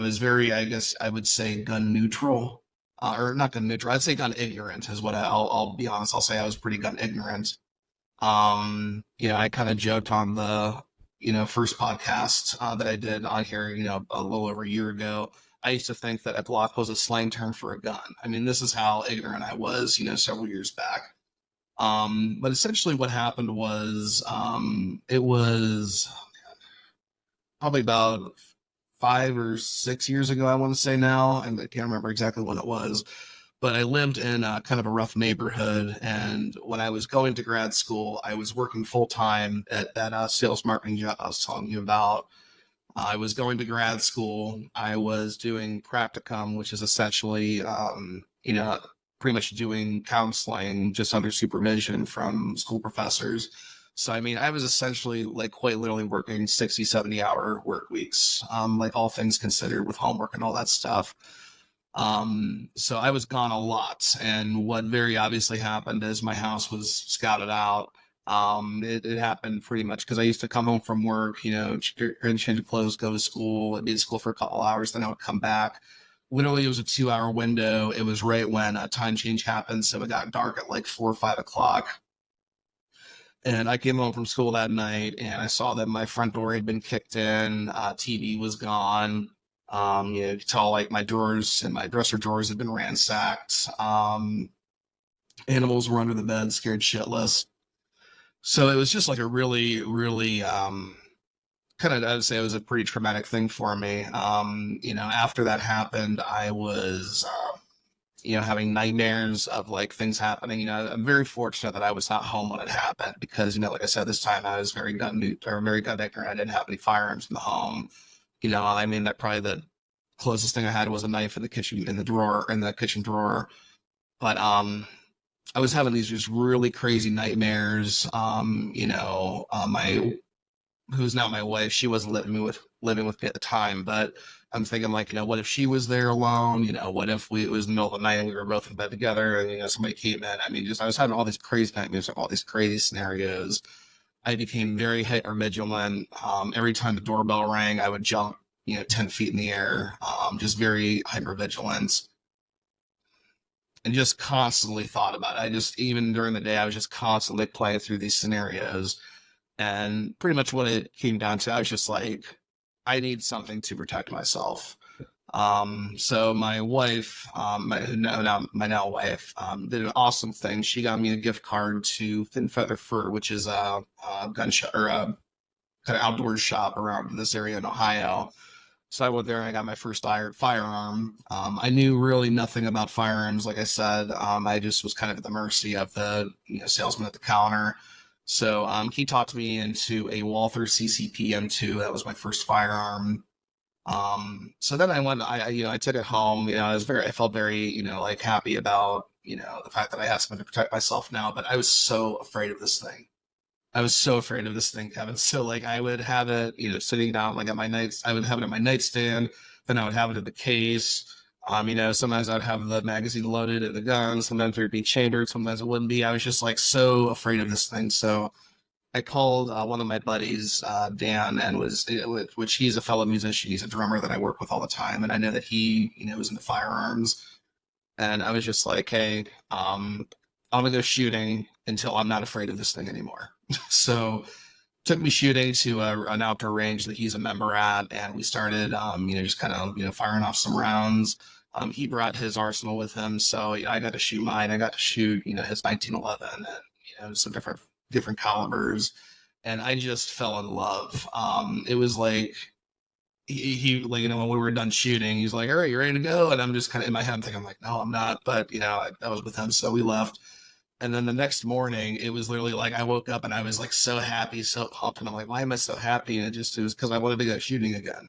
was very, I guess I would say, gun neutral, or not gun neutral. I'd say gun ignorant is what I'll be honest. I'll say I was pretty gun ignorant. I kind of joked on the, first podcast that I did on here, a little over a year ago. I used to think that a Glock was a slang term for a gun. I mean, this is how ignorant I was, several years back. But essentially what happened was, it was probably about 5 or 6 years ago, I want to say now, and I can't remember exactly when it was. But I lived in kind of a rough neighborhood, and when I was going to grad school, I was working full time at that sales marketing job I was telling you about. I was going to grad school. I was doing practicum, which is essentially, pretty much doing counseling just under supervision from school professors. So, I mean, I was essentially like quite literally working 60, 70-hour work weeks, like all things considered with homework and all that stuff. So I was gone a lot. And what very obviously happened is my house was scouted out. It happened pretty much because I used to come home from work, change clothes, go to school, I'd be at school for a couple hours, then I would come back. Literally, it was a 2 hour window. It was right when a time change happened. So it got dark at like 4or 5 o'clock. And I came home from school that night and I saw that my front door had been kicked in, TV was gone. You could tell like my drawers and my dresser drawers had been ransacked. Animals were under the bed, scared shitless. So it was just like a really, really kind of, I would say it was a pretty traumatic thing for me. After that happened, I was, having nightmares of like things happening. I'm very fortunate that I was not home when it happened because, like I said, this time I was very very gun ignorant. I didn't have any firearms in the home. I mean, that probably the closest thing I had was a knife in the kitchen, in the kitchen drawer. But I was having these just really crazy nightmares. My who's now my wife, she wasn't living with me at the time, but I'm thinking like, what if she was there alone? What if it was the middle of the night and we were both in bed together and somebody came in? I mean, just I was having all these crazy nightmares, all these crazy scenarios. I became very hyper vigilant. Every time the doorbell rang, I would jump, 10 feet in the air. Just very hyper vigilant and just constantly thought about it. Even during the day, I was just constantly playing through these scenarios. And pretty much what it came down to, I was just like, I need something to protect myself. So my wife, my now wife, did an awesome thing. She got me a gift card to Thin Feather Fur, which is a gun shop or a kind of outdoors shop around this area in Ohio. So I went there and I got my first firearm. I knew really nothing about firearms. Like I said, I just was kind of at the mercy of the salesman at the counter. So he talked me into a Walther CCP M2. That was my first firearm. So then I took it home. I felt very, like happy about, the fact that I had something to protect myself now. But I was so afraid of this thing. I was so afraid of this thing, Kevin. So like I would have it, sitting down like at my nights. I would have it at my nightstand. Then I would have it in the case. Sometimes I'd have the magazine loaded at the gun. Sometimes it would be chambered. Sometimes it wouldn't be. I was just like so afraid of this thing. So I called one of my buddies, Dan, and which he's a fellow musician. He's a drummer that I work with all the time, and I know that he, was into firearms. And I was just like, hey, I'm gonna go shooting until I'm not afraid of this thing anymore. So took me shooting to an outdoor range that he's a member at, and we started, just kind of, firing off some rounds. He brought his arsenal with him, so I got to shoot mine. I got to shoot, his 1911, and some different calibers, and I just fell in love. It was like he like when we were done shooting, he's like, "All right, you ready to go?" And I'm just kind of in my head, I'm thinking, like, "No, I'm not," but I was with him, so we left. And then the next morning, it was literally like I woke up and I was like so happy, so pumped, and I'm like, "Why am I so happy?" And it was because I wanted to go shooting again.